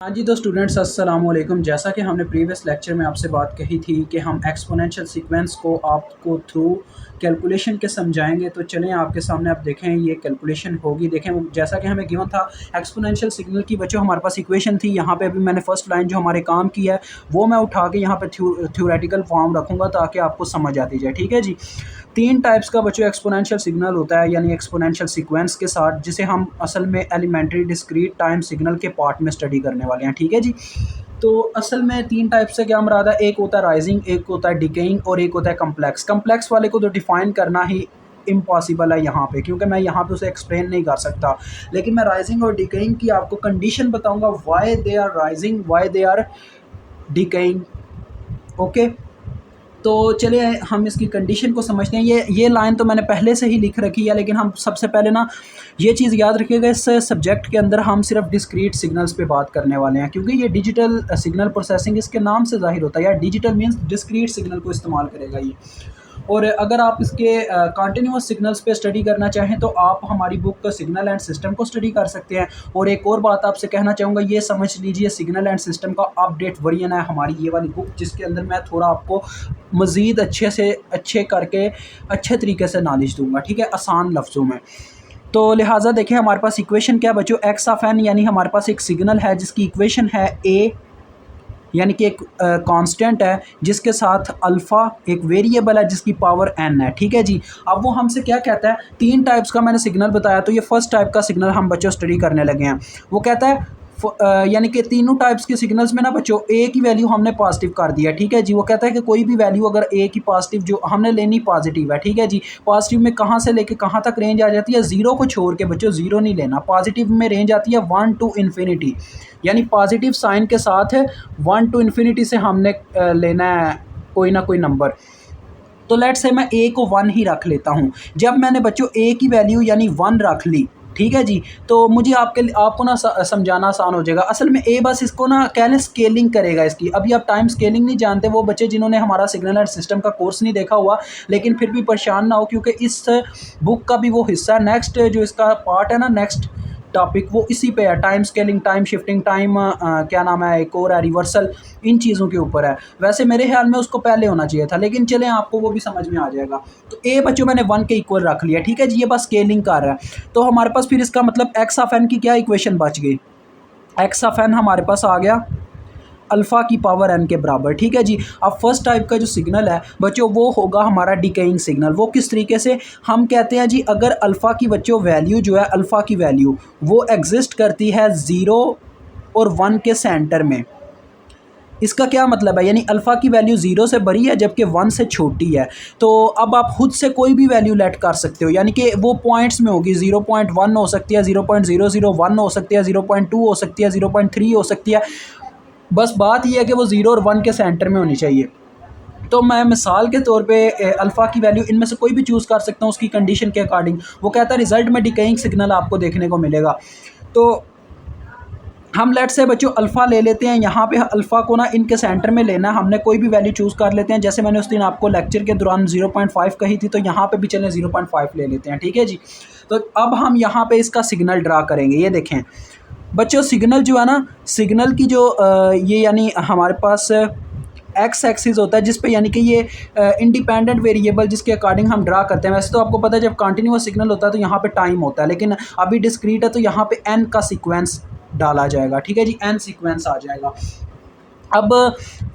हाँ जी, तो स्टूडेंट्स अस्सलाम वालेकुम। जैसा कि हमने प्रीवियस लेक्चर में आपसे बात कही थी कि हम एक्सपोनेंशियल सीक्वेंस को आपको थ्रू कैलकुलेशन के समझाएंगे। तो चलें आपके सामने आप देखें ये कैलकुलेशन होगी। देखें जैसा कि हमें गिवन था एक्सपोनेंशियल सिग्नल की, बच्चों हमारे पास इक्वेशन थी। यहाँ पे अभी मैंने फर्स्ट लाइन जो हमारे काम की है वो मैं उठा के यहाँ पे थ्योरेटिकल फॉर्म रखूँगा ताकि आपको समझ आती जाए। ठीक है जी। 3 टाइप्स का बच्चों एक्सपोनेंशियल सिग्नल होता है, यानी एक्सपोनेंशियल सीक्वेंस के साथ, जिसे हम असल में एलिमेंट्री डिस्क्रीट टाइम सिग्नल के पार्ट में स्टडी करने वाले हैं। ठीक है जी। तो असल में 3 टाइप से क्या मुराद है, एक होता है राइजिंग, एक होता है डिकेइंग और एक होता है कम्प्लेक्स। कम्प्लेक्स वाले को तो डिफाइन करना ही इम्पॉसिबल है यहाँ पे, क्योंकि मैं यहाँ पे उसे एक्सप्लेन नहीं कर सकता। लेकिन मैं राइजिंग और डिकेइंग की आपको कंडीशन बताऊंगा, why they are rising, why they are decaying. Okay, तो चलिए हम इसकी कंडीशन को समझते हैं। ये लाइन तो मैंने पहले से ही लिख रखी है, लेकिन हम सबसे पहले ना ये चीज़ याद रखिएगा, इस सब्जेक्ट के अंदर हम सिर्फ डिस्क्रीट सिग्नल्स पे बात करने वाले हैं, क्योंकि ये डिजिटल सिग्नल प्रोसेसिंग इसके नाम से ज़ाहिर होता है, या डिजिटल मीन्स डिस्क्रीट सिग्नल को इस्तेमाल करेगा ये। और अगर आप इसके कंटिन्यूस सिग्नल्स पे स्टडी करना चाहें तो आप हमारी बुक सिग्नल एंड सिस्टम को स्टडी कर सकते हैं। और एक और बात आपसे कहना चाहूँगा, ये समझ लीजिए सिग्नल एंड सिस्टम का अपडेट वर्जन है हमारी ये वाली बुक, जिसके अंदर मैं थोड़ा आपको मज़ीद अच्छे करके अच्छे तरीके से नॉलेज दूंगा। ठीक है, आसान लफ्ज़ों में। तो लिहाजा देखें हमारे पास इक्वेशन क्या है बच्चों, एक्स ऑफ एन, यानी हमारे पास एक सिग्नल है जिसकी इक्वेशन है ए, यानी कि एक कांस्टेंट है जिसके साथ अल्फ़ा एक वेरिएबल है जिसकी पावर एन है। ठीक है जी। अब वो हमसे क्या कहता है, 3 टाइप्स का मैंने सिग्नल बताया, तो ये फर्स्ट टाइप का सिग्नल हम बच्चों स्टडी करने लगे हैं। वो कहता है यानी कि तीनों टाइप्स के सिग्नल्स में ना बच्चों ए की वैल्यू हमने पॉजिटिव कर दिया। ठीक है जी। वो कहता है कि कोई भी वैल्यू अगर ए की पॉजिटिव जो हमने लेनी पॉजिटिव है। ठीक है जी। पॉजिटिव में कहाँ से लेके कहाँ तक रेंज आ जाती है, ज़ीरो को छोड़ के बच्चों, ज़ीरो नहीं लेना। पॉजिटिव में रेंज आती है 1 टू इन्फिनिटी, यानी पॉजिटिव साइन के साथ 1 टू इन्फिनिटी से हमने लेना है कोई ना कोई नंबर। तो लेट से मैं ए को 1 ही रख लेता हूँ। जब मैंने बच्चों ए की वैल्यू यानी 1 रख ली, ठीक है जी, तो मुझे आपको ना समझाना आसान हो जाएगा। असल में ए बस इसको ना कह लें स्केलिंग करेगा इसकी। अभी आप टाइम स्केलिंग नहीं जानते, वो बच्चे जिन्होंने हमारा सिग्नल एंड सिस्टम का कोर्स नहीं देखा हुआ, लेकिन फिर भी परेशान ना हो, क्योंकि इस बुक का भी वो हिस्सा है। नेक्स्ट जो इसका पार्ट है ना, नेक्स्ट टॉपिक, वो इसी पे है, time scaling, time shifting, time क्या नाम है एक और है, रिवर्सल, इन चीज़ों के ऊपर है। वैसे मेरे ख्याल में उसको पहले होना चाहिए था, लेकिन चलें आपको वो भी समझ में आ जाएगा। तो ए बच्चों मैंने 1 के इक्वल रख लिया। ठीक है जी। ये बस स्केलिंग कर रहा है। तो हमारे पास फिर इसका मतलब एक्स ऑफ एन की क्या इक्वेशन बच गई, एक्स ऑफ एन हमारे पास आ गया अल्फ़ा की पावर एन के बराबर। ठीक है जी। अब फर्स्ट टाइप का जो सिग्नल है बच्चों वो होगा हमारा डिकेइंग सिग्नल। वो किस तरीके से, हम कहते हैं जी अगर अल्फ़ा की बच्चों वैल्यू जो है, अल्फ़ा की वैल्यू वो एग्जिस्ट करती है 0 और 1 के सेंटर में। इसका क्या मतलब है, यानी अल्फ़ा की वैल्यू 0 से बड़ी है जबकि 1 से छोटी है। तो अब आप खुद से कोई भी वैल्यू लेट कर सकते हो, यानी कि वो पॉइंट्स में होगी। 0.1 हो सकती है, 0.001 हो सकती है, 0.2 हो सकती है, 0.3 हो सकती है। बस बात यह है कि वो 0 और 1 के सेंटर में होनी चाहिए। तो मैं मिसाल के तौर पे अल्फ़ा की वैल्यू इनमें से कोई भी चूज़ कर सकता हूँ उसकी कंडीशन के अकॉर्डिंग। वो कहता है रिजल्ट में डिकेइंग सिग्नल आपको देखने को मिलेगा। तो हम लेट से बच्चों अल्फ़ा ले लेते हैं। यहाँ पे अल्फ़ा को ना इनके सेंटर में लेना, हमने कोई भी वैल्यू चूज़ कर लेते हैं। जैसे मैंने उस दिन आपको लेक्चर के दौरान 0.5 कही थी, तो यहाँ पे भी चलें 0.5 ले लेते हैं। ठीक है जी। तो अब हम यहाँ पे इसका सिग्नल ड्रा करेंगे। ये देखें बच्चों, सिग्नल जो है ना, सिग्नल की जो ये यानी हमारे पास एक्स एक्सिस होता है जिस पे, यानी कि ये इंडिपेंडेंट वेरिएबल जिसके अकॉर्डिंग हम ड्रा करते हैं। वैसे तो आपको पता है जब कंटिन्यूअस सिग्नल होता है तो यहाँ पे टाइम होता है, लेकिन अभी डिस्क्रीट है तो यहाँ पे एन का सीक्वेंस डाला जाएगा। ठीक है जी। एन सीक्वेंस आ जाएगा। अब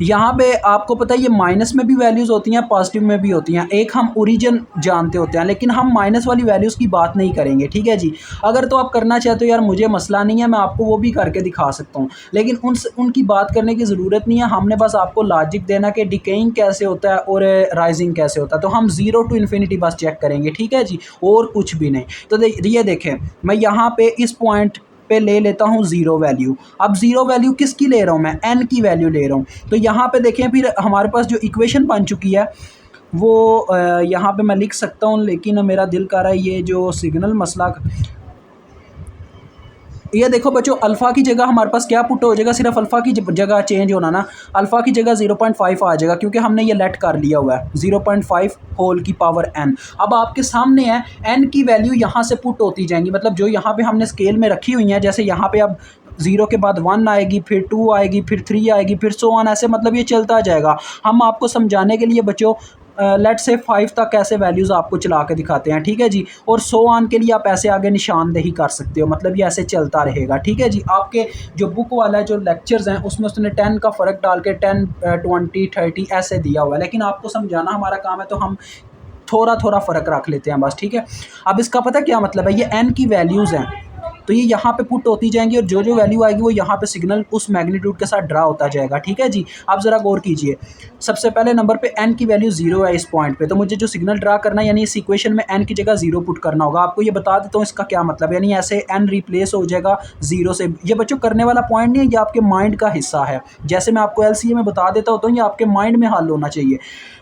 यहाँ पे आपको पता है ये माइनस में भी वैल्यूज़ होती हैं, पॉजिटिव में भी होती हैं। एक हम ओरिजिन जानते होते हैं, लेकिन हम माइनस वाली वैल्यूज़ की बात नहीं करेंगे। ठीक है जी। अगर तो आप करना चाहते हो यार मुझे मसला नहीं है, मैं आपको वो भी करके दिखा सकता हूँ, लेकिन उनकी बात करने की ज़रूरत नहीं है। हमने बस आपको लॉजिक देना कि डिकेइंग कैसे होता है और राइजिंग कैसे होता है। तो हम 0 टू इन्फिनिटी बस चेक करेंगे। ठीक है जी, और कुछ भी नहीं। तो ये देखें मैं यहाँ पे इस पॉइंट पे ले लेता हूँ 0 वैल्यू। अब 0 वैल्यू किसकी ले रहा हूँ मैं, n की वैल्यू ले रहा हूँ। तो यहाँ पे देखें फिर हमारे पास जो इक्वेशन बन चुकी है वो यहाँ पे मैं लिख सकता हूँ, लेकिन मेरा दिल कर रहा है ये जो सिग्नल मसला, ये देखो बच्चों अल्फ़ा की जगह हमारे पास क्या पुट हो जाएगा, सिर्फ अल्फ़ा की जगह चेंज होना ना, अल्फ़ा की जगह 0.5 आ जाएगा, क्योंकि हमने ये लेट कर लिया हुआ है 0.5 होल की पावर n। अब आपके सामने है n की वैल्यू यहाँ से पुट होती जाएंगी, मतलब जो यहाँ पे हमने स्केल में रखी हुई है। जैसे यहाँ पे अब ज़ीरो के बाद 1 आएगी, फिर 2 आएगी, फिर 3 आएगी, फिर सो ऑन, ऐसे मतलब ये चलता जाएगा। हम आपको समझाने के लिए बच्चों लेट्स से 5 तक ऐसे वैल्यूज़ आपको चला के दिखाते हैं, ठीक है जी। और सो ऑन के लिए आप ऐसे आगे निशानदेही कर सकते हो, मतलब ये ऐसे चलता रहेगा, ठीक है जी। आपके जो बुक वाला है, जो लेक्चर्स हैं, उसमें उसने 10 का फ़र्क डाल के 10 20 30 ऐसे दिया हुआ है, लेकिन आपको समझाना हमारा काम है, तो हम थोड़ा थोड़ा फ़र्क रख लेते हैं बस, ठीक है। अब इसका पता क्या मतलब है, ये एन की वैल्यूज़ हैं, तो ये यहाँ पे पुट होती जाएंगी और जो जो वैल्यू आएगी वो यहाँ पे सिग्नल उस मैग्नीट्यूड के साथ ड्रा होता जाएगा, ठीक है जी। आप ज़रा गौर कीजिए, सबसे पहले नंबर पे एन की वैल्यू 0 है इस पॉइंट पे, तो मुझे जो सिग्नल ड्रा करना है, यानी इस इक्वेशन में एन की जगह 0 पुट करना होगा। आपको ये बता देता हूँ इसका क्या मतलब है, यानी ऐसे एन रिप्लेस हो जाएगा 0 से। ये बच्चों करने वाला पॉइंट नहीं है, ये आपके माइंड का हिस्सा है। जैसे मैं आपको एलसीए में बता देता होता हूँ, ये आपके माइंड में हल होना चाहिए।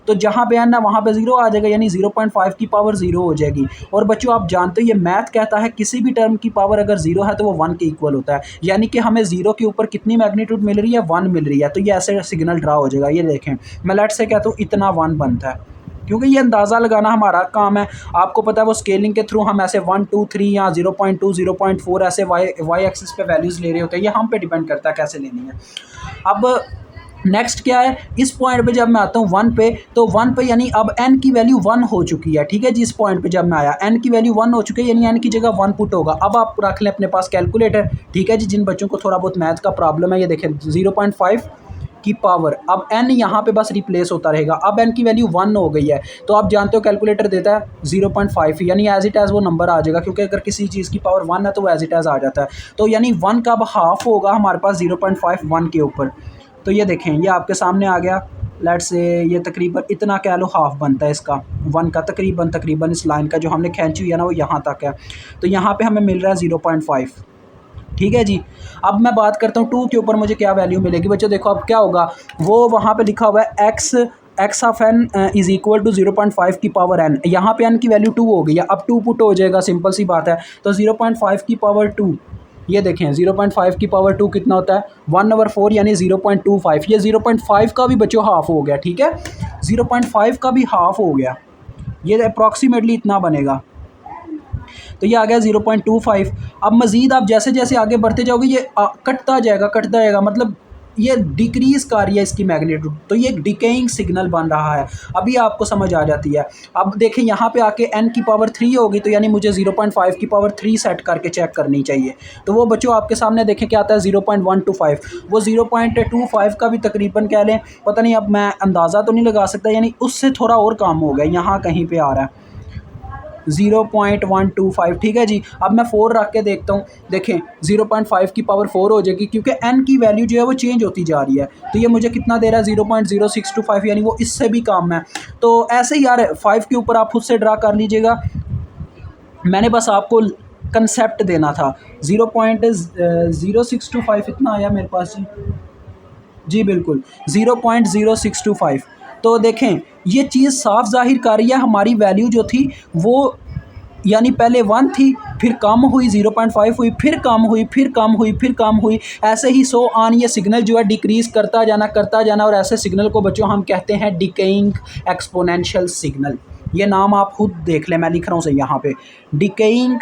तो जहाँ पे एन है वहाँ पे 0 आ जाएगा, यानी 0.5 की पावर 0 हो जाएगी। और बच्चों आप जानते हो ये मैथ कहता है किसी भी टर्म की पावर अगर 0 है तो वो 1 के इक्वल होता है, यानी कि हमें 0 के ऊपर कितनी मैग्नीट्यूड मिल रही है, 1 मिल रही है, तो ये ऐसे सिग्नल ड्रा हो जाएगा। ये देखें, मैं लेट से कहता हूँ इतना 1 बनता है, क्योंकि ये अंदाज़ा लगाना हमारा काम है। आपको पता है वो स्केलिंग के थ्रू हम ऐसे 1 2 3 या 0.2 0.4 ऐसे वाई एक्सिस पे वैल्यूज़ ले रहे होते हैं, ये हम पे डिपेंड करता है कैसे लेनी है। अब नेक्स्ट क्या है, इस पॉइंट पे जब मैं आता हूँ 1 पे, तो 1 पे यानी अब n की वैल्यू 1 हो चुकी है, ठीक है जी। इस पॉइंट पे जब मैं आया n की वैल्यू 1 हो चुकी है, यानी n की जगह 1 पुट होगा। अब आप रख लें अपने पास कैलकुलेटर, ठीक है जी। जिन बच्चों को थोड़ा बहुत मैथ का प्रॉब्लम है, ये देखें 0.5 की पावर, अब n यहाँ पे बस रिप्लेस होता रहेगा। अब n की वैल्यू 1 हो गई है, तो आप जानते हो कैलकुलेटर देता है 0.5, यानी एज इट एज़ वो नंबर आ जाएगा, क्योंकि अगर किसी चीज़ की पावर 1 है तो वो एज इट एज़ आ जाता है। तो यानी 1 का अब हाफ होगा हमारे पास 0.5 1 के ऊपर। तो ये देखें, ये आपके सामने आ गया। लेट्स से ये तकरीबन इतना कह लो हाफ बनता है इसका 1 का, तकरीबन इस लाइन का जो हमने खींची हुई है ना वो यहाँ तक है। तो यहाँ पे हमें मिल रहा है 0.5, ठीक है जी। अब मैं बात करता हूँ 2 के ऊपर मुझे क्या वैल्यू मिलेगी बच्चों। देखो अब क्या होगा, वो वहाँ पे लिखा हुआ है x of n is equal to 0.5 की पावर एन। यहाँ पे एन की वैल्यू 2 हो गई है, अब 2 पुट हो जाएगा, सिंपल सी बात है। तो 0.5 की पावर 2, ये देखें 0.5 की पावर 2 कितना होता है, 1/4 यानी 0.25। ये 0.5 का भी बच्चों हाफ हो गया, ठीक है। 0.5 का भी हाफ हो गया, ये अप्रॉक्सीमेटली इतना बनेगा। तो ये आ गया 0.25। अब मज़ीद आप जैसे जैसे आगे बढ़ते जाओगे ये कटता जाएगा, मतलब ये डिक्रीज़ कर रही है इसकी मैग्नीट्यूड, तो ये एक डिकेइंग सिग्नल बन रहा है। अभी आपको समझ आ जाती है। अब देखें यहाँ पे आके n की पावर 3 होगी, तो यानी मुझे 0.5 की पावर 3 सेट करके चेक करनी चाहिए। तो वो बच्चों आपके सामने देखें क्या आता है 0.125, वो 0.25 का भी तकरीबन कह लें, पता नहीं, अब मैं अंदाज़ा तो नहीं लगा सकता, यानी उससे थोड़ा और कम हो गया, यहाँ कहीं पे आ रहा है 0.125, ठीक है जी। अब मैं 4 रख के देखता हूँ, देखें 0.5 की पावर 4 हो जाएगी, क्योंकि n की वैल्यू जो है वो चेंज होती जा रही है। तो ये मुझे कितना दे रहा है 0.0625, यानी वो इससे भी कम है। तो ऐसे ही यार 5 के ऊपर आप खुद से ड्रा कर लीजिएगा, मैंने बस आपको कंसेप्ट देना था। 0.0625 इतना आया मेरे पास जी, जी बिल्कुल 0.0625। तो देखें ये चीज़ साफ ज़ाहिर कर रही है हमारी वैल्यू जो थी वो, यानी पहले 1 थी, फिर कम हुई 0.5 हुई, फिर कम हुई, फिर कम हुई, फिर कम हुई, ऐसे ही सो ऑन। ये सिग्नल जो है डिक्रीज़ करता जाना, और ऐसे सिग्नल को बच्चों हम कहते हैं डिकेइंग एक्सपोनेंशियल सिग्नल। ये नाम आप खुद देख लें, मैं लिख रहा हूँ सही यहाँ पे, डिकेइंग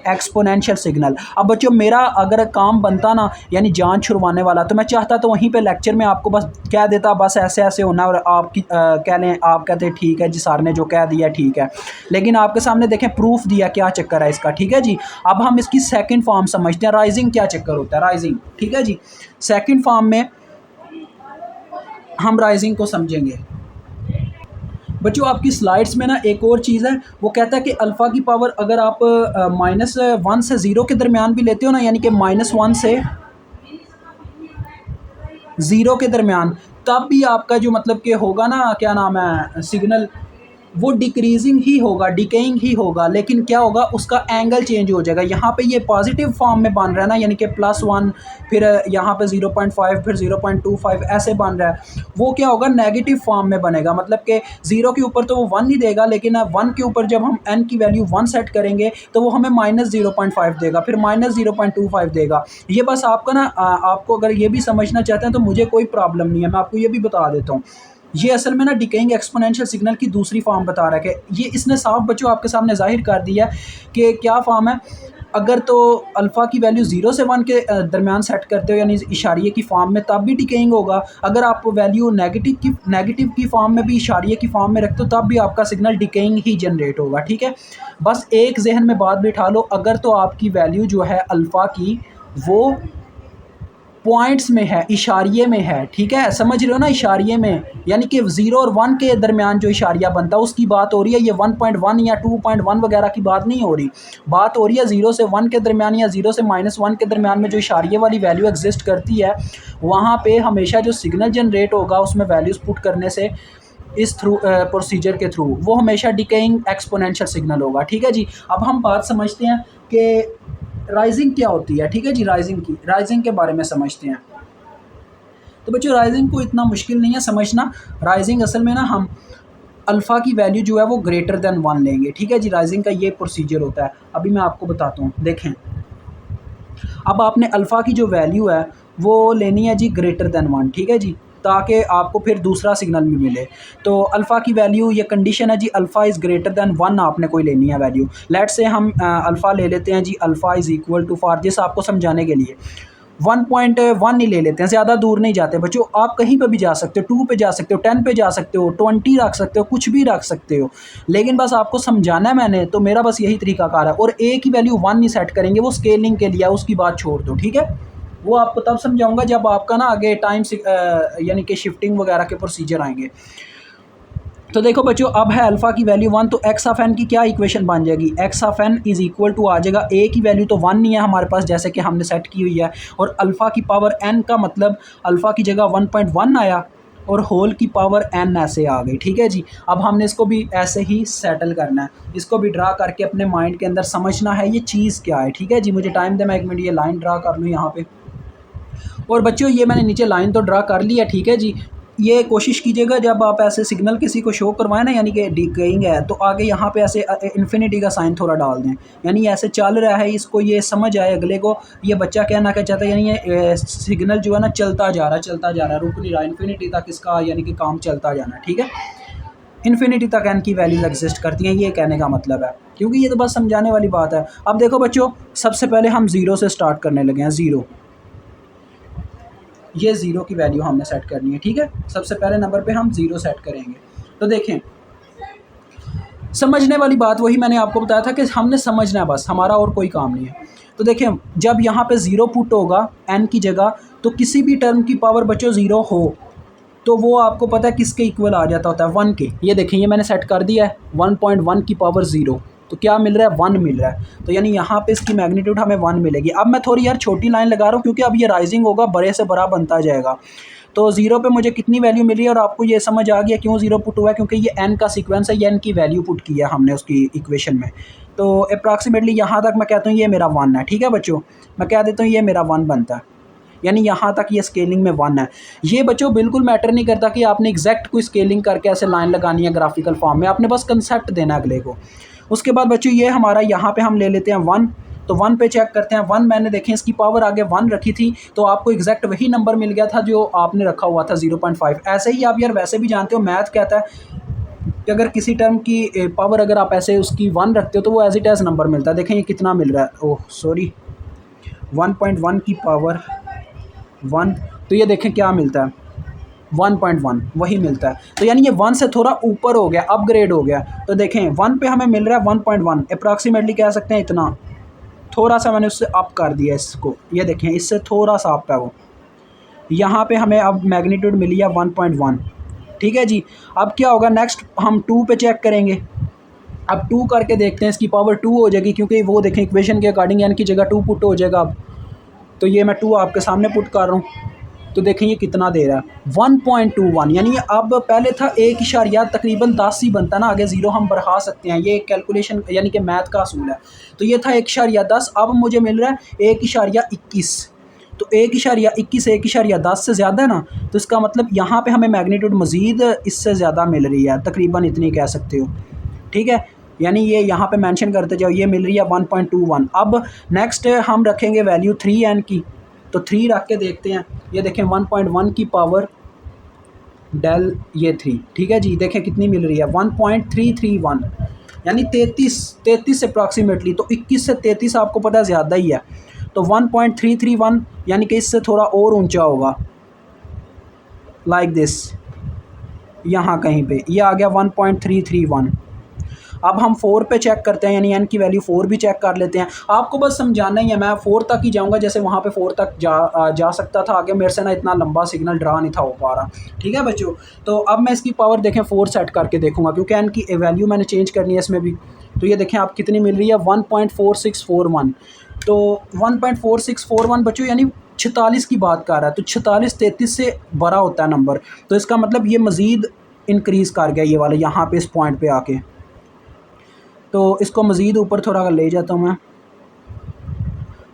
एक्सपोनेंशियल सिग्नल। अब बच्चों मेरा अगर काम बनता ना, यानी जान छुड़वाने वाला, तो मैं चाहता तो वहीं पे लेक्चर में आपको बस कह देता बस ऐसे ऐसे होना, और आपकी कह लें, आप कहते ठीक है जी सर ने जो कह दिया ठीक है। लेकिन आपके सामने देखें प्रूफ दिया, क्या चक्कर है इसका, ठीक है जी। अब हम इसकी सेकंड फॉर्म समझते हैं, राइजिंग क्या चक्कर होता है, राइजिंग, ठीक है जी। सेकंड फॉर्म में हम राइजिंग को समझेंगे। बच्चों आपकी स्लाइड्स में ना एक और चीज़ है, वो कहता है कि अल्फ़ा की पावर अगर आप -1 से 0 के दरमियान भी लेते हो ना, यानी कि -1 से 0 के दरमियान, तब भी आपका जो मतलब कि होगा ना, क्या नाम है, सिग्नल वो डिक्रीजिंग ही होगा, डिकेइंग ही होगा, लेकिन क्या होगा उसका एंगल चेंज हो जाएगा। यहाँ पे ये पॉजिटिव फॉर्म में बन रहा है ना, यानी कि +1, फिर यहाँ पे 0.5, फिर 0.25 ऐसे बन रहा है। वो क्या होगा नेगेटिव फॉर्म में बनेगा, मतलब कि 0 के ऊपर तो वो 1 ही देगा, लेकिन 1 के ऊपर जब हम n की वैल्यू 1 सेट करेंगे तो वो हमें -0.5 देगा, फिर -0.25 देगा। ये बस आपका ना आपको अगर ये भी समझना चाहते हैं तो मुझे कोई प्रॉब्लम नहीं है, मैं आपको ये भी बता देता हूँ। ये असल में ना डिकेइंग एक्सपोनेंशियल सिग्नल की दूसरी फॉर्म बता रहा है, कि ये इसने साफ बच्चों आपके सामने जाहिर कर दिया कि क्या फॉर्म है, अगर तो अल्फ़ा की वैल्यू 0 से 1 के दरमियान सेट करते हो यानी इशारिये की फॉर्म में, तब भी डिकेइंग होगा। अगर आप वैल्यू नेगेटिव की फॉर्म में भी इशारिये की फॉर्म में रखते हो तब भी आपका सिग्नल डिकेइंग ही जनरेट होगा, ठीक है। बस एक जहन में बात बिठा लो, अगर तो आपकी वैल्यू जो है अल्फ़ा की वो पॉइंट्स में है, इशारिये में है, ठीक है, समझ रहे हो ना, इशारिये में, यानी कि 0 और 1 के दरमियान जो इशारिया बनता है उसकी बात हो रही है। ये 1.1 या 2.1 वगैरह की बात नहीं हो रही, बात हो रही है 0 से 1 के दरमियान या 0 से -1 के दरमियान में जो इशारिये वाली वैल्यू एग्जिस्ट करती है, वहाँ पे हमेशा जो सिग्नल जनरेट होगा उसमें वैल्यूज़ पुट करने से इस थ्रू प्रोसीजर के थ्रू वो हमेशा डिकेइंग एक्सपोनेंशियल सिग्नल होगा, ठीक है जी। अब हम बात समझते हैं कि राइजिंग क्या होती है, ठीक है जी। राइजिंग के बारे में समझते हैं। तो बच्चों राइजिंग को इतना मुश्किल नहीं है समझना। राइजिंग असल में ना हम अल्फ़ा की वैल्यू जो है वो ग्रेटर देन 1 लेंगे, ठीक है जी। राइजिंग का ये प्रोसीजर होता है। अभी मैं आपको बताता हूँ, देखें। अब आपने अल्फ़ा की जो वैल्यू है वो लेनी है जी ग्रेटर देन 1, ठीक है जी, ताकि आपको फिर दूसरा सिग्नल भी मिले। तो अल्फ़ा की वैल्यू, ये कंडीशन है जी, अल्फ़ा इज़ ग्रेटर देन 1 आपने कोई लेनी है वैल्यू। लेट्स से हम अल्फ़ा ले लेते हैं जी, alpha is equal to, for this आपको समझाने के लिए 1.1 ही ले लेते हैं, ज़्यादा दूर नहीं जाते बच्चों। आप कहीं पे भी जा सकते हो, 2 पे जा सकते हो, 10 पे जा सकते हो, 20 रख सकते हो, कुछ भी रख सकते हो, लेकिन बस आपको समझाना है मैंने, तो मेरा बस यही तरीकाकार है। और ए की वैल्यू 1 नहीं सेट करेंगे, वो स्केलिंग के लिए, उसकी बात छोड़ दो, ठीक है। वो आपको तब समझाऊंगा जब आपका ना आगे टाइम यानी कि शिफ्टिंग वगैरह के प्रोसीजर आएंगे। तो देखो बच्चों, अब है अल्फ़ा की वैल्यू 1, तो एक्स ऑफ एन की क्या इक्वेशन बन जाएगी, x of n is equal to आ जाएगा, ए की वैल्यू तो 1 नहीं है हमारे पास जैसे कि हमने सेट की हुई है, और अल्फ़ा की पावर एन का मतलब अल्फ़ा की जगह 1.1 आया और होल की पावर एन ऐसे आ गई, ठीक है जी। अब हमने इसको भी ऐसे ही सेटल करना है, इसको भी ड्रा करके अपने माइंड के अंदर समझना है ये चीज़ क्या है, ठीक है जी। मुझे टाइम दे, मैं 1 मिनट ये लाइन ड्रा कर लूँ यहाँ पे। और बच्चों ये मैंने नीचे लाइन तो ड्रा कर ली है, ठीक है जी। ये कोशिश कीजिएगा जब आप ऐसे सिग्नल किसी को शो करवाएं ना, यानी कि डिकेइंग है, तो आगे यहाँ पे ऐसे इन्फिनिटी का साइन थोड़ा डाल दें, यानी ऐसे चल रहा है, इसको ये समझ आए अगले को ये बच्चा कहना क्या चाहता है, यानी ये सिग्नल जो है ना चलता जा रहा है, रुक नहीं रहा, इन्फिनिटी तक इसका यानी कि काम चलता जाना है, ठीक है। इन्फिनिटी तक एन की वैल्यूज एग्जिस्ट करती हैं, ये कहने का मतलब है, क्योंकि ये तो बस समझाने वाली बात है। अब देखो बच्चों, सबसे पहले हम 0 से स्टार्ट करने लगे हैं, 0, ये 0 की वैल्यू हमने सेट करनी है, ठीक है। सबसे पहले नंबर पे हम 0 सेट करेंगे। तो देखें, समझने वाली बात वही मैंने आपको बताया था कि हमने समझना है बस, हमारा और कोई काम नहीं है। तो देखें, जब यहाँ पे 0 पुट होगा n की जगह, तो किसी भी टर्म की पावर बच्चों 0 हो तो वो आपको पता है किसके इक्वल आ जाता होता है, 1 के। ये देखें, ये मैंने सेट कर दिया है 1.1 की पावर 0, तो क्या मिल रहा है, 1 मिल रहा है। तो यानी यहाँ पे इसकी मैग्नीट्यूड हमें 1 मिलेगी। अब मैं थोड़ी यार छोटी लाइन लगा रहा हूँ क्योंकि अब ये राइजिंग होगा, बड़े से बड़ा बनता जाएगा। तो 0 पे मुझे कितनी वैल्यू मिली, और आपको ये समझ आ गया क्यों 0 पुट हुआ है, क्योंकि ये n का सीक्वेंस है, ये n की वैल्यू पुट की है हमने उसकी इक्वेशन में। तो अप्रॉक्सीमेटली यहाँ तक मैं कहता हूँ ये मेरा 1 है, ठीक है बच्चों, मैं कह देता हूँ ये मेरा 1 बनता है, यानी यहाँ तक ये स्केलिंग में 1 है। ये बच्चों बिल्कुल मैटर नहीं करता कि आपने एग्जैक्ट कोई स्केलिंग करके ऐसे लाइन लगानी है ग्राफिकल फॉर्म में, आपने बस कंसेप्ट देना है अगले को। उसके बाद बच्चों ये हमारा यहाँ पे हम ले लेते हैं 1, तो 1 पे चेक करते हैं। 1 मैंने देखें इसकी पावर आगे 1 रखी थी, तो आपको एग्जैक्ट वही नंबर मिल गया था जो आपने रखा हुआ था 0.5। ऐसे ही आप यार वैसे भी जानते हो, मैथ कहता है कि अगर किसी टर्म की पावर अगर आप ऐसे उसकी 1 रखते हो तो वो एज इट एज़ नंबर मिलता है। देखें ये कितना मिल रहा है, ओह सॉरी, 1.1 की पावर 1, तो ये देखें क्या मिलता है, 1.1 वही मिलता है। तो यानी ये 1 से थोड़ा ऊपर हो गया, अपग्रेड हो गया। तो देखें 1 पे हमें मिल रहा है 1.1, अप्रॉक्सीमेटली कह सकते हैं इतना, थोड़ा सा मैंने उससे अप कर दिया इसको, ये देखें इससे थोड़ा सा अप है वो। यहाँ पे हमें अब मैग्नीट्यूड मिली है 1.1, ठीक है जी। अब क्या होगा, नेक्स्ट हम 2 पे चेक करेंगे। अब 2 करके देखते हैं, इसकी पावर 2 हो जाएगी, क्योंकि वो देखें इक्वेशन के अकॉर्डिंग n की जगह 2 पुट हो जाएगा। अब तो ये मैं 2 आपके सामने पुट कर रहा हूँ, तो देखें ये कितना दे रहा है, 1.21, यानी अब पहले था 1 तकरीबन 10 ही बनता ना, आगे 0 हम बढ़ा सकते हैं, ये कैलकुलेशन यानी कि मैथ का असूल है। तो ये था 1.10, अब मुझे मिल रहा है 1.21, तो 1.21 1.10 से ज़्यादा है ना, तो इसका मतलब यहाँ पे हमें मैग्नीट्यूड मज़ीद इससे ज़्यादा मिल रही है, तकरीबन इतनी कह सकते हो, ठीक है। यानी ये यहाँ पे मेंशन करते जाओ, ये मिल रही है 1.21। अब नेक्स्ट हम रखेंगे वैल्यू 3n की, तो 3 रख के देखते हैं। ये देखें 1.1 की पावर डेल ये 3, ठीक है जी, देखें कितनी मिल रही है, 1.331। यानी 33 से अप्रॉक्सीमेटली, तो 21 से 33 आपको पता है ज़्यादा ही है, तो 1.331 यानी कि इससे थोड़ा और ऊंचा होगा, लाइक दिस, यहाँ कहीं पे ये आ गया 1.331। अब हम 4 पे चेक करते हैं, यानी एन की वैल्यू 4 भी चेक कर लेते हैं। आपको बस समझाना ही है, मैं 4 तक ही जाऊंगा, जैसे वहाँ पे 4 तक जा सकता था, आगे मेरे से ना इतना लंबा सिग्नल ड्रा नहीं था हो पा रहा। ठीक है बच्चों, तो अब मैं इसकी पावर देखें 4 सेट करके देखूंगा, क्योंकि एन की वैल्यू मैंने चेंज करनी है इसमें भी। तो ये देखें आप कितनी मिल रही है, 1.4641। तो 1.4641 बच्चों यानी 46 की बात कर रहा है, तो 46 33 से बड़ा होता है नंबर, तो इसका मतलब ये मज़ीद इंक्रीज़ कर गया ये वाला यहाँ पे इस पॉइंट पे आके। तो इसको मज़ीद ऊपर थोड़ा ले जाता हूँ मैं।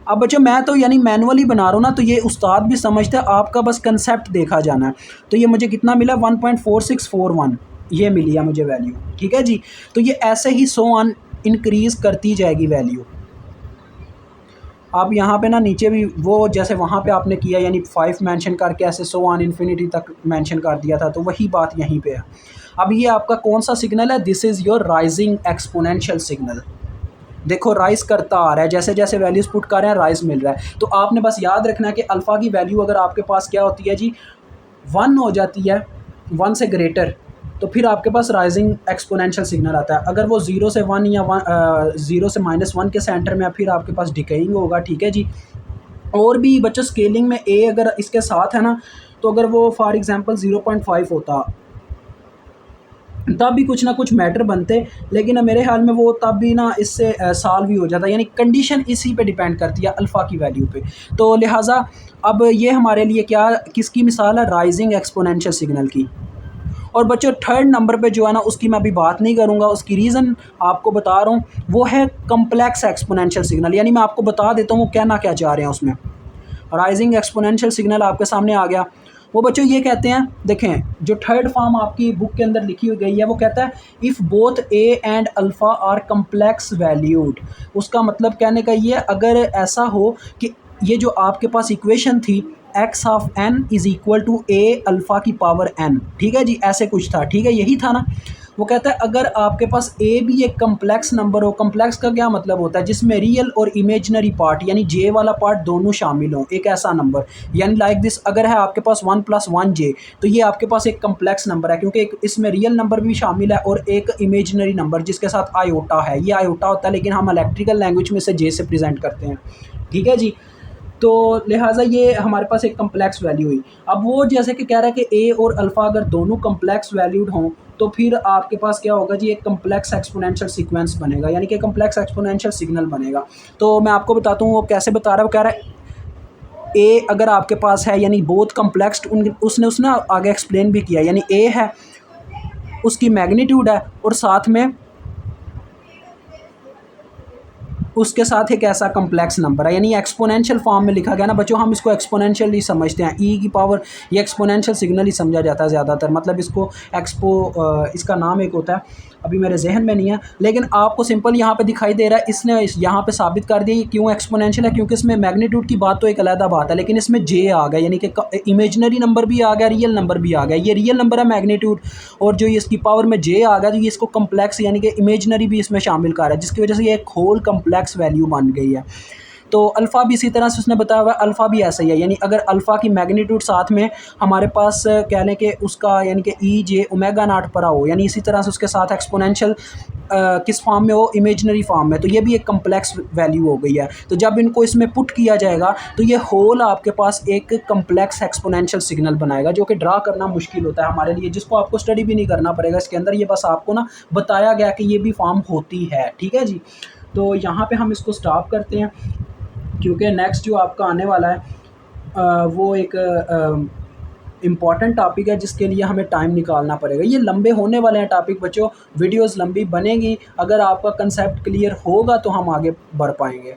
अब बच्चों मैं तो यानी मैनुअली बना रहा हूँ ना, तो ये उस्ताद भी समझता है, आपका बस कंसेप्ट देखा जाना है। तो ये मुझे कितना मिला, 1.4641 ये मिली है मुझे वैल्यू। ठीक है जी, तो ये ऐसे ही सो ऑन इंक्रीज़ करती जाएगी वैल्यू। आप यहाँ पे ना नीचे भी वो जैसे वहाँ पे आपने किया, यानी 5 मेंशन करके ऐसे सो ऑन इन्फिनिटी तक मेंशन कर दिया था, तो वही बात यहीं पे है। अब ये आपका कौन सा सिग्नल है, this is your rising exponential signal. देखो राइज करता आ रहा है, जैसे जैसे वैल्यूज़ पुट कर रहे हैं राइज मिल रहा है। तो आपने बस याद रखना है कि अल्फ़ा की वैल्यू अगर आपके पास क्या होती है जी, 1 हो जाती है, 1 से ग्रेटर, तो फिर आपके पास राइजिंग एक्सपोनेंशियल सिग्नल आता है। अगर वो 0 से 1 या 0 से -1 के सेंटर में, फिर आपके पास डिकेइंग होगा। ठीक है जी, और भी बच्चों स्केलिंग में ए अगर इसके साथ है ना, तो अगर वो फॉर एग्जांपल 0.5 होता, तब भी कुछ ना कुछ मैटर बनते, लेकिन मेरे ख्याल में वो तब भी ना इससे सॉल्व भी हो जाता। यानी कंडीशन इसी पे डिपेंड करती है, अल्फ़ा की वैल्यू पे। तो लिहाजा अब ये हमारे लिए क्या, किसकी मिसाल है, राइजिंग एक्सपोनेंशियल सिग्नल की। और बच्चों थर्ड नंबर पे जो है ना, उसकी मैं अभी बात नहीं करूँगा, उसकी रीज़न आपको बता रहा हूँ, वो है कम्प्लेक्स एक्सपोनेंशियल सिग्नल। यानी मैं आपको बता देता हूँ वो कहना क्या चाह रहे हैं उसमें। राइजिंग एक्सपोनेंशियल सिग्नल आपके सामने आ गया। वो बच्चों ये कहते हैं, देखें जो थर्ड फॉर्म आपकी बुक के अंदर लिखी हुई गई है, वो कहता है if both a and alpha are complex valued. उसका मतलब कहने का ये, अगर ऐसा हो कि ये जो आपके पास इक्वेशन थी, x of n is equal to a alpha की पावर एन, ठीक है जी, ऐसे कुछ था। ठीक है, यही था ना। वो कहता है अगर आपके पास ए भी एक कम्प्लेक्स नंबर हो, कम्प्लेक्स का क्या मतलब होता है, जिसमें रियल और इमेजनरी पार्ट यानी जे वाला पार्ट दोनों शामिल हों, एक ऐसा नंबर, यानी लाइक दिस, अगर है आपके पास 1 + 1 जे, तो ये आपके पास एक कम्प्लेक्स नंबर है, क्योंकि एक इसमें रियल नंबर भी शामिल है और एक इमेजनरी नंबर जिसके साथ आयोटा है। ये आयोटा होता है, लेकिन हम इलेक्ट्रिकल लैंग्वेज में से जे से प्रेजेंट करते हैं। ठीक है जी, तो लिहाजा ये हमारे पास एक कम्प्लेक्स वैल्यू हुई। अब वो जैसे कि कह रहा है कि ए और अल्फ़ा अगर दोनों कम्प्लेक्स वैल्यूड हों, तो फिर आपके पास क्या होगा जी, एक कम्प्लेक्स एक्सपोनेंशियल सीक्वेंस बनेगा, यानी कि कम्प्लेक्स एक्सपोनेंशियल सिग्नल बनेगा। तो मैं आपको बताता हूँ वो कैसे बता रहा है। वो कह रहा है ए अगर आपके पास है, यानी बोथ कम्प्लेक्स, उसने आगे एक्सप्लेन भी किया, यानी ए है, उसकी मैग्नीट्यूड है, और साथ में उसके साथ एक ऐसा कम्प्लेक्स नंबर है, यानी एक्सपोनेंशियल फॉर्म में लिखा गया ना बच्चों, हम इसको एक्सपोनेंशियल ही समझते हैं, ई की पावर, ये एक्सपोनेंशियल सिग्नल ही समझा जाता है ज़्यादातर। मतलब इसको इसका नाम एक होता है, अभी मेरे जहन में नहीं है, लेकिन आपको सिंपल यहाँ पे दिखाई दे रहा है। इसने यहाँ पे साबित कर दिया क्यों एक्सपोनेंशियल है, क्योंकि इसमें मैग्नीट्यूड की बात तो एक अलग बात है, लेकिन इसमें जे आ गया, यानी कि इमेजनरी नंबर भी आ गया, रियल नंबर भी आ गया। ये रियल नंबर है मैग्नीट्यूड, और जो इसकी पावर में जे आ गया, तो ये इसको कम्प्लेक्स यानी कि इमेजनरी भी इसमें शामिल कर रहा है, जिसकी वजह से ये एक होल कम्प्लेक्स वैल्यू बन गई है। तो अल्फ़ा भी इसी तरह से उसने बताया हुआ है, अल्फ़ा भी ऐसा ही है, यानी अगर अल्फ़ा की मैग्नीट्यूड साथ में हमारे पास कह लें कि उसका यानी कि ई जे ओमेगा नॉट पर हो, यानी इसी तरह से उसके साथ एक्सपोनेंशियल किस फॉर्म में हो, इमेजनरी फॉर्म में, तो ये भी एक कम्प्लेक्स वैल्यू हो गई है। तो जब इनको इसमें पुट किया जाएगा, तो ये होल आपके पास एक कम्प्लेक्स एक्सपोनेंशियल सिग्नल बनाएगा, जो कि ड्रा करना मुश्किल होता है हमारे लिए, जिसको आपको स्टडी भी नहीं करना पड़ेगा इसके अंदर, ये बस आपको ना बताया गया कि ये भी फॉर्म होती है। ठीक है जी, तो यहाँ पे हम इसको स्टॉप करते हैं, क्योंकि नेक्स्ट जो आपका आने वाला है वो एक इम्पॉर्टेंट टॉपिक है, जिसके लिए हमें टाइम निकालना पड़ेगा। ये लंबे होने वाले हैं टॉपिक बच्चों, वीडियोस लंबी बनेगी, अगर आपका कंसेप्ट क्लियर होगा तो हम आगे बढ़ पाएंगे।